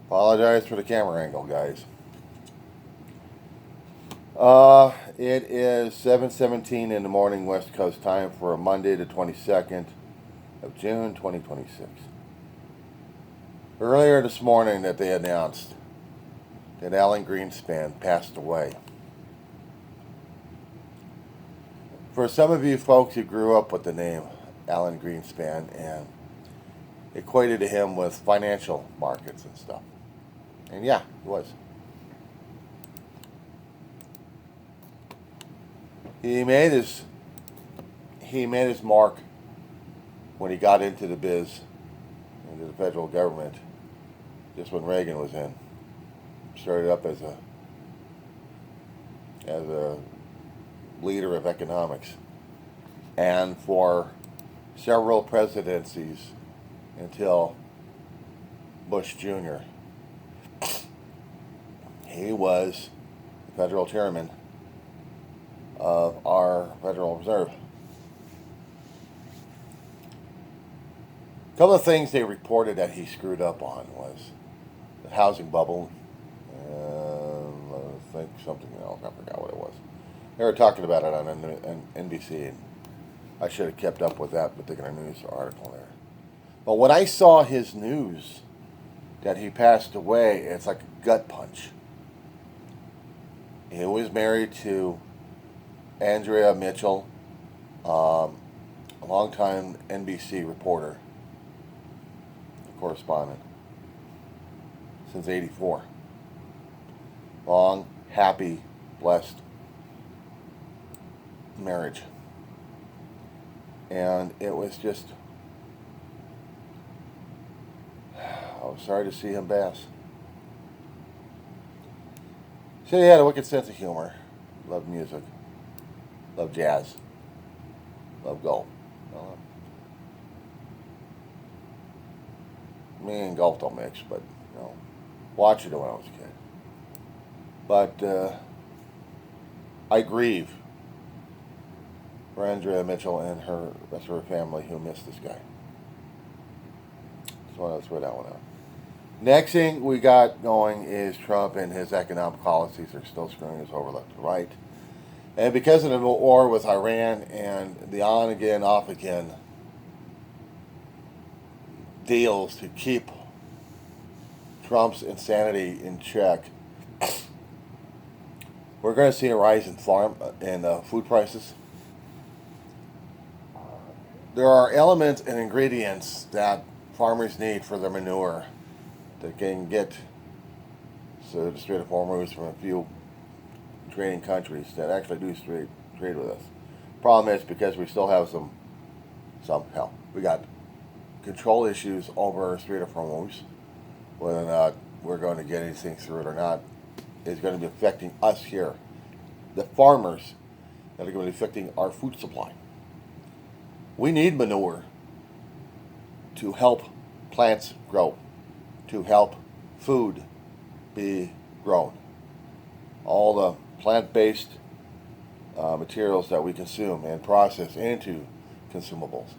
Apologize for the camera angle, guys. It is 7:17 in the morning West Coast time for Monday the 22nd of June 2026. Earlier this morning that they announced that Alan Greenspan passed away. For some of you folks who grew up with the name Alan Greenspan and equated to him with financial markets and stuff. And yeah, he was. He made his mark when he got into the biz, into the federal government, just when Reagan was in. Started up as a leader of economics, and for several presidencies until Bush Jr. He was the federal chairman of our Federal Reserve. A couple of things they reported that he screwed up on was the housing bubble, and I think something else, I forgot what it was. They were talking about it on NBC, and I should have kept up with that particular news article there. But when I saw his news that he passed away, it's like a gut punch. He was married to Andrea Mitchell, a longtime NBC reporter, correspondent, since '84. Long, happy, blessed marriage. And it was just, I was sorry to see him pass. So he had a wicked sense of humor, loved music, loved jazz, loved golf. Me and golf don't mix, but watched it when I was a kid. But I grieve for Andrea Mitchell and the rest of her family who missed this guy. Just wanted to throw that one out. Next thing we got going is Trump and his economic policies are still screwing us over left and right. And because of the war with Iran and the on again, off again deals to keep Trump's insanity in check, we're going to see a rise in food prices. There are elements and ingredients that farmers need for their manure that can get to the Strait of Hormuz from a few trading countries that actually do trade with us. Problem is, because we still have we got control issues over Strait of Hormuz, whether or not we're going to get anything through it or not is going to be affecting us here, the farmers that are going to be affecting our food supply. We need manure to help plants grow, to help food be grown. All the plant-based materials that we consume and process into consumables.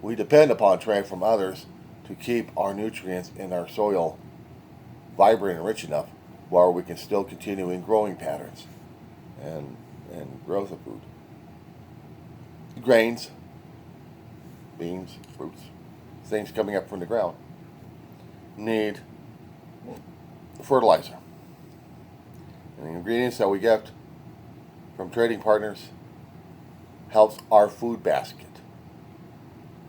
We depend upon trade from others to keep our nutrients in our soil vibrant and rich enough while we can still continue in growing patterns and growth of food. Grains, beans, fruits, things coming up from the ground need fertilizer. And the ingredients that we get from trading partners helps our food basket,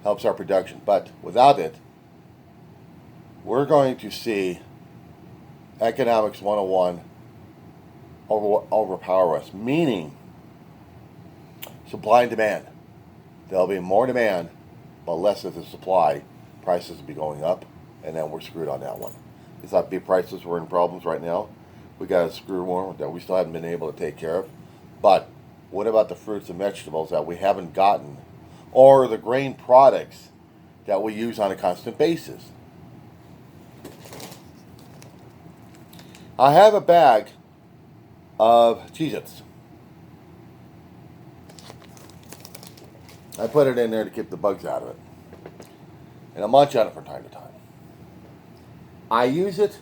helps our production. But without it, we're going to see economics 101 overpower us, meaning supply and demand. There'll be more demand, but less of the supply. Prices will be going up, and then we're screwed on that one. It's not beef prices we're in problems right now. We got a screw one that we still haven't been able to take care of. But what about the fruits and vegetables that we haven't gotten, or the grain products that we use on a constant basis? I have a bag of Cheez-Its. I put it in there to keep the bugs out of it. And I munch on it from time to time. I use it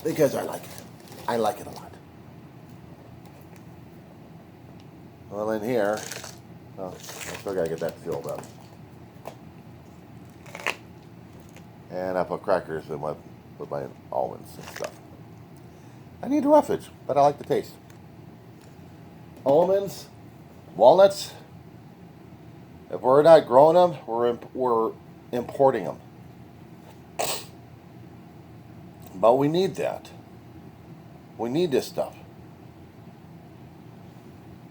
because I like it. I like it a lot. Well, in here, I still gotta get that sealed up. And I put crackers in with my almonds and stuff. I need roughage, but I like the taste. Almonds, walnuts. If we're not growing them, we're importing them. But we need that. We need this stuff.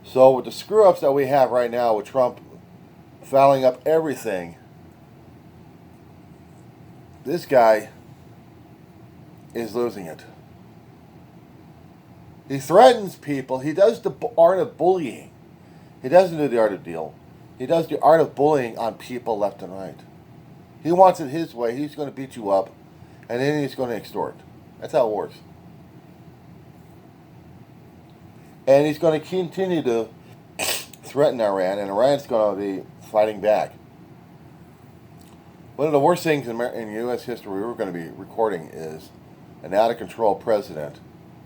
So with the screw ups that we have right now with Trump fouling up everything, this guy is losing it. He threatens people. He does the art of bullying. He doesn't do the art of deal. He does the art of bullying on people left and right. He wants it his way. He's going to beat you up, and then he's going to extort. That's how it works. And he's going to continue to threaten Iran, and Iran's going to be fighting back. One of the worst things in U.S. history we're going to be recording is an out-of-control president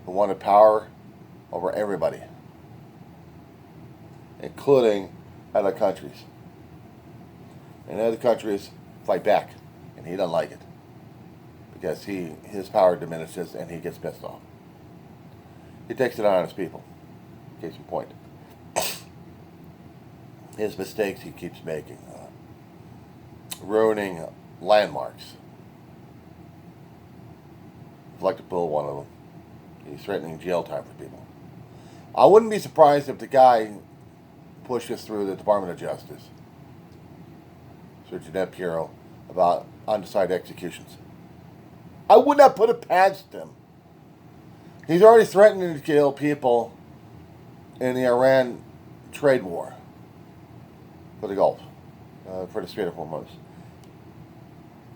who wanted power over everybody, including other countries. And other countries fight back, and he doesn't like it because his power diminishes and he gets pissed off. He takes it out on his people. Case in point. His mistakes he keeps making, ruining landmarks. I'd like to pull one of them. He's threatening jail time for people. I wouldn't be surprised if the guy pushes through the Department of Justice, Sir Jeanette Pirro, about undecided executions. I would not put it past him. He's already threatening to kill people in the Iran trade war for the Gulf, for the Strait of Hormuz.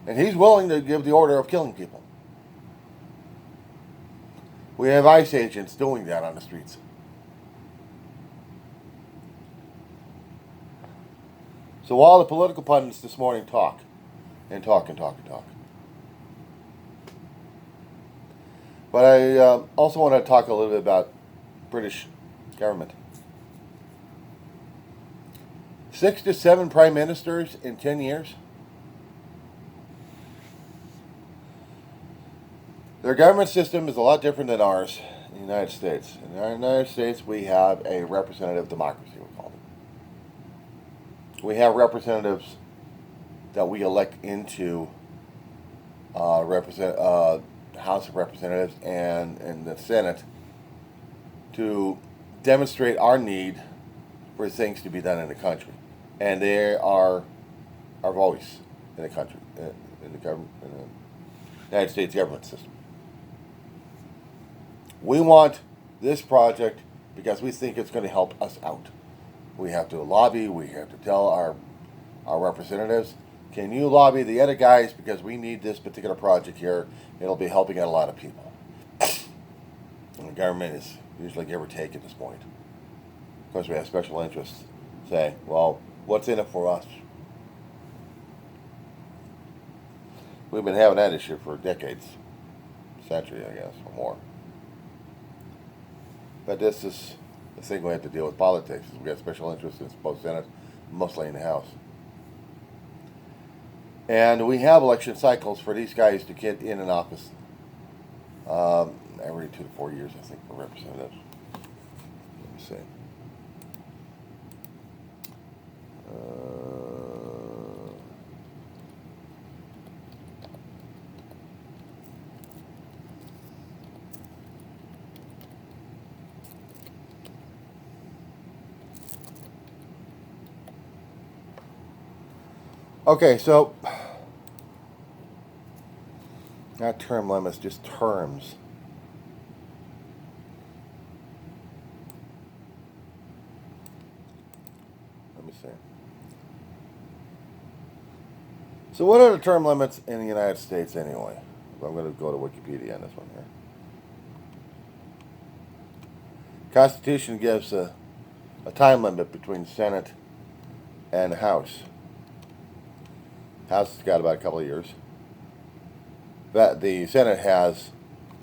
And he's willing to give the order of killing people. We have ICE agents doing that on the streets. So all the political pundits this morning talk. But I also want to talk a little bit about British government. 6 to 7 prime ministers in 10 years. Their government system is a lot different than ours in the United States. In the United States, we have a representative democracy, we call it. We have representatives that we elect into House of Representatives and the Senate to demonstrate our need for things to be done in the country. And they are our voice in the country, in the government, in the United States government system. We want this project because we think it's going to help us out. We have to lobby. We have to tell our representatives, can you lobby the other guys because we need this particular project here. It'll be helping out a lot of people. And the government is usually give or take at this point. Of course, we have special interests say, well, what's in it for us? We've been having that issue for decades, century, I guess, or more. But this is the thing we have to deal with politics. We have special interests in both Senate, mostly in the House. And we have election cycles for these guys to get in an office every 2 to 4 years, I think, for representatives. Let me see. Okay, so not term limits, just terms. Let me see. So what are the term limits in the United States anyway? I'm going to go to Wikipedia on this one here. Constitution gives a time limit between the Senate and the House. House has got about a couple of years. the Senate has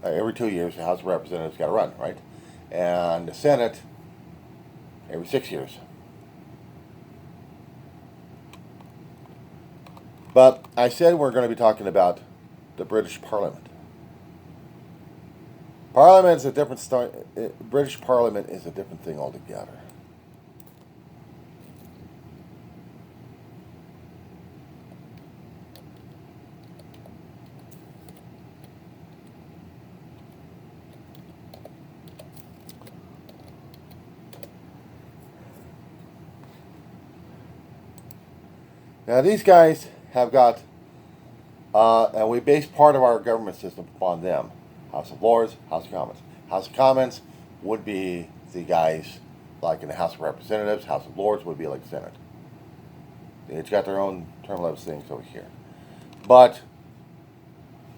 every 2 years the House of Representatives got to run, right? And the Senate every 6 years. But I said we're going to be talking about the British Parliament. Parliament's a different story. British Parliament is a different thing altogether. Now these guys have got, and we base part of our government system upon them. House of Lords, House of Commons. House of Commons would be the guys like in the House of Representatives. House of Lords would be like the Senate. They've got their own term limits things over here. But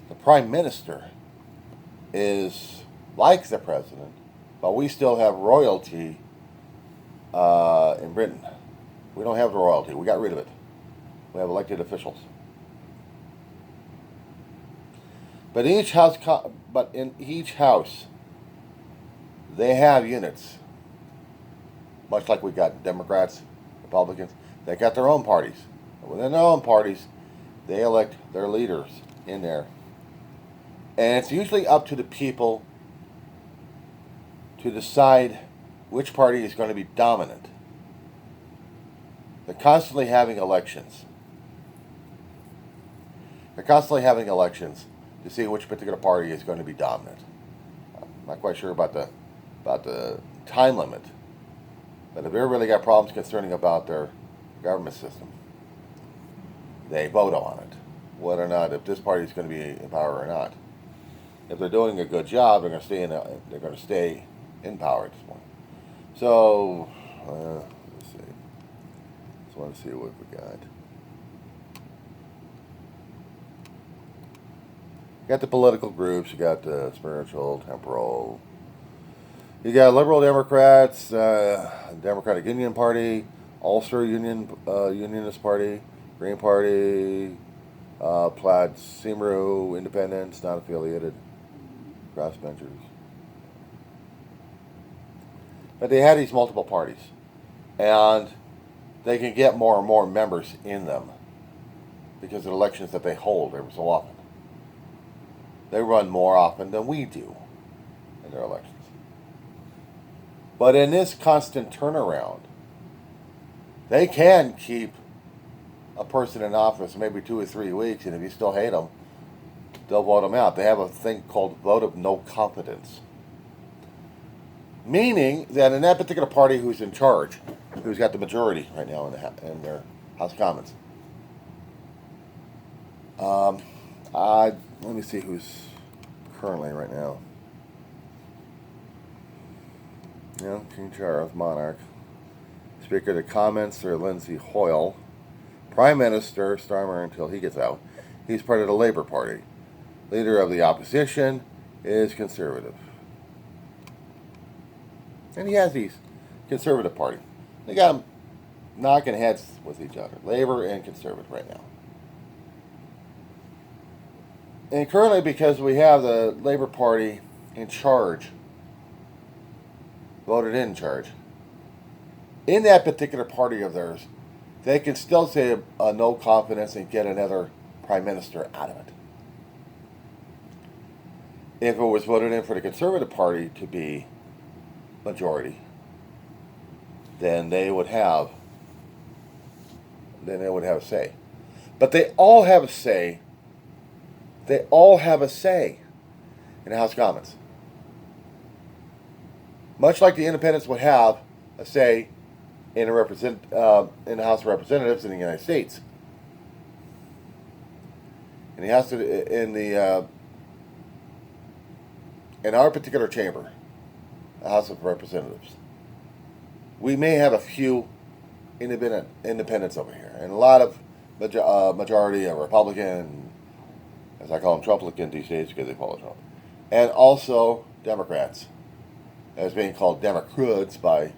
the Prime Minister is like the President, but we still have royalty in Britain. We don't have the royalty. We got rid of it. We have elected officials. But in each house, they have units. Much like we got Democrats, Republicans, they got their own parties. And within their own parties, they elect their leaders in there. And it's usually up to the people to decide which party is going to be dominant. They're constantly having elections. To see which particular party is going to be dominant. I'm not quite sure about the time limit, but if they really got problems concerning about their government system, they vote on it, whether or not if this party is going to be in power or not. If they're doing a good job, they're going to stay in power at this point. So let's see. Just want to see what we got. You got the political groups, you got the spiritual, temporal. You got liberal Democrats, Democratic Union Party, Ulster Unionist Party, Green Party, Plaid Cymru, Independents, not affiliated, crossbenchers. But they had these multiple parties, and they can get more and more members in them because of the elections that they hold every so often. They run more often than we do in their elections. But in this constant turnaround, they can keep a person in office maybe 2 or 3 weeks, and if you still hate them, they'll vote them out. They have a thing called vote of no confidence. Meaning that in that particular party who's in charge, who's got the majority right now in their House of Commons, let me see who's currently right now. King Charles, monarch. Speaker of the Commons, Sir Lindsay Hoyle. Prime Minister, Starmer until he gets out. He's part of the Labour Party. Leader of the opposition is Conservative. And he has these Conservative Party. They got them knocking heads with each other. Labour and Conservative right now. And currently, because we have the Labour Party in charge, voted in charge, in that particular party of theirs, they can still say a no confidence and get another Prime Minister out of it. If it was voted in for the Conservative Party to be majority, then they would have a say. But they all have a say. They all have a say in the House of Commons. Much like the independents would have a say in the House of Representatives in the United States. In our particular chamber, the House of Representatives, we may have a few independents over here, and a lot of majority are Republican, as I call them, Trumplican these days because they follow Trump, and also Democrats, as being called Democrats by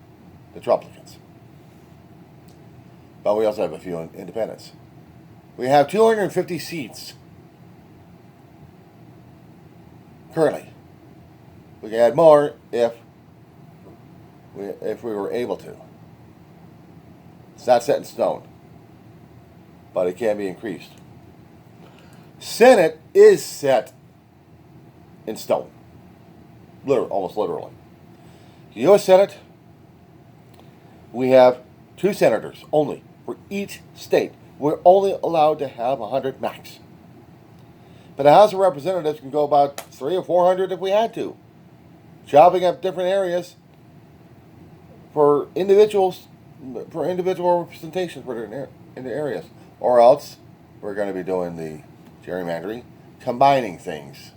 the Trumplicans. But we also have a few independents. We have 250 seats currently. We can add more if we were able to. It's not set in stone, but it can be increased. Senate is set in stone, almost literally. The U.S. Senate, we have 2 senators only for each state. We're only allowed to have 100 max. But the House of Representatives can go about 300 or 400 if we had to, chopping up different areas for individual representation for different areas. Or else we're going to be doing the gerrymandering, combining things,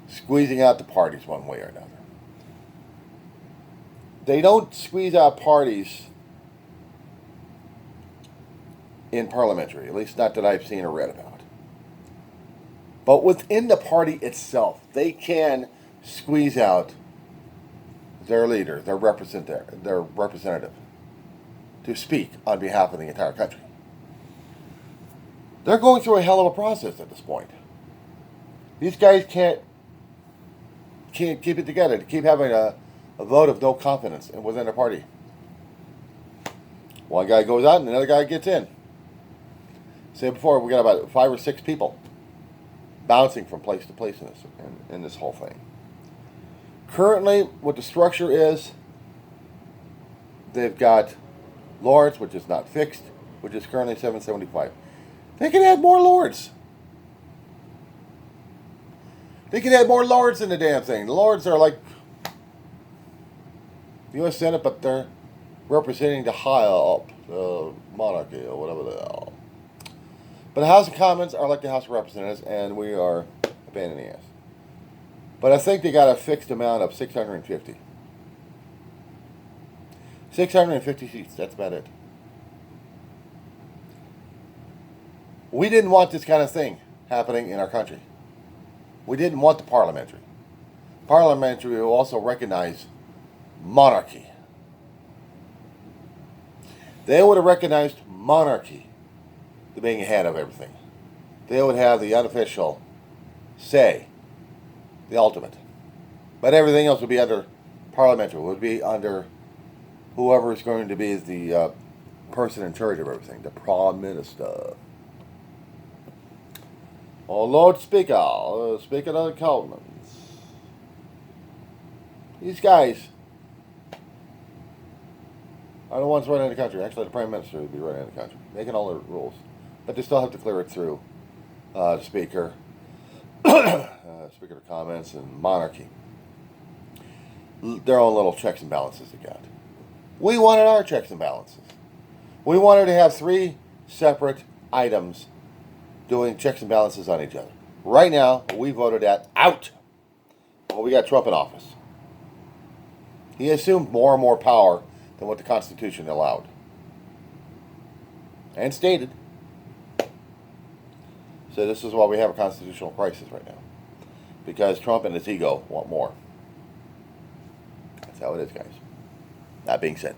squeezing out the parties one way or another. They don't squeeze out parties in parliamentary, at least not that I've seen or read about. But within the party itself, they can squeeze out their leader, their representative, to speak on behalf of the entire country. They're going through a hell of a process at this point. These guys can't keep it together, to keep having a vote of no confidence within the party. One guy goes out and another guy gets in. Say before, we got about 5 or 6 people bouncing from place to place in this whole thing. Currently, what the structure is, they've got lords, which is not fixed, which is currently 775. They can add more lords. They can add more lords in the damn thing. The lords are like the U.S. Senate, but they're representing the higher up, the monarchy or whatever they are. But the House of Commons are like the House of Representatives, and we are a pain in the ass. But I think they got a fixed amount of 650. 650 seats, that's about it. We didn't want this kind of thing happening in our country. We didn't want the parliamentary. Parliamentary will also recognize monarchy. They would have recognized monarchy to being ahead of everything. They would have the unofficial say, the ultimate. But everything else would be under parliamentary, would be under whoever is going to be the person in charge of everything, the Prime Minister. Oh, Lord Speaker, Speaker of the Commons. These guys are the ones running the country. Actually, the Prime Minister would be running the country, making all the rules. But they still have to clear it through the Speaker, Speaker of the Commons, and monarchy. Their own little checks and balances they got. We wanted our checks and balances. We wanted to have 3 separate items doing checks and balances on each other. Right now, we voted that out. Well, we got Trump in office. He assumed more and more power than what the Constitution allowed. And stated. So this is why we have a constitutional crisis right now. Because Trump and his ego want more. That's how it is, guys. That being said.